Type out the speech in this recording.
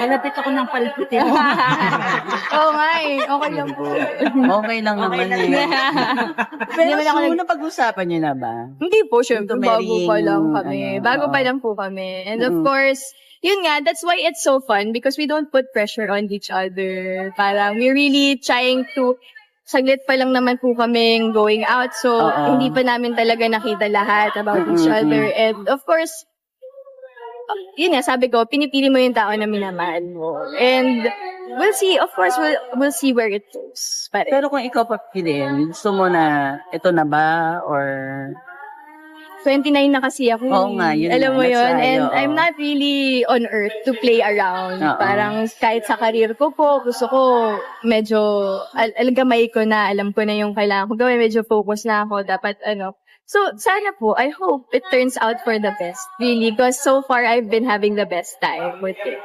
Malapit ako ng palpitin. Oo nga eh. Okay lang po. Okay lang naman eh. Pero Hindi naman ako so, napag-usapan niyo na ba? Hindi po, syempre, Into bago pa marrying, lang kami. ano, Bago oo. pa lang po kami. And of course, yun nga, that's why it's so fun because we don't put pressure on each other. Parang we're really trying to, saglit pa lang naman po kaming going out. So, Oo. hindi pa namin talaga nakita lahat about each other. And of course, yun nga, sabi ko, pinipili mo yung tao na minamahal mo. And we'll see, of course, we'll see where it goes. Pero kung ikaw papiliin, gusto mo na ito na ba or 29 na kasi ako. Oo nga, yun Alam nga, mo that's yun? why, And oo. I'm not really on earth to play around. Oo. Parang kahit sa career ko po, gusto ko medyo gamay ko na, alam ko na yung kailangan ko gawin, medyo focus na ako, dapat ano. So, sana po, I hope it turns out for the best. Really, because so far, I've been having the best time with it.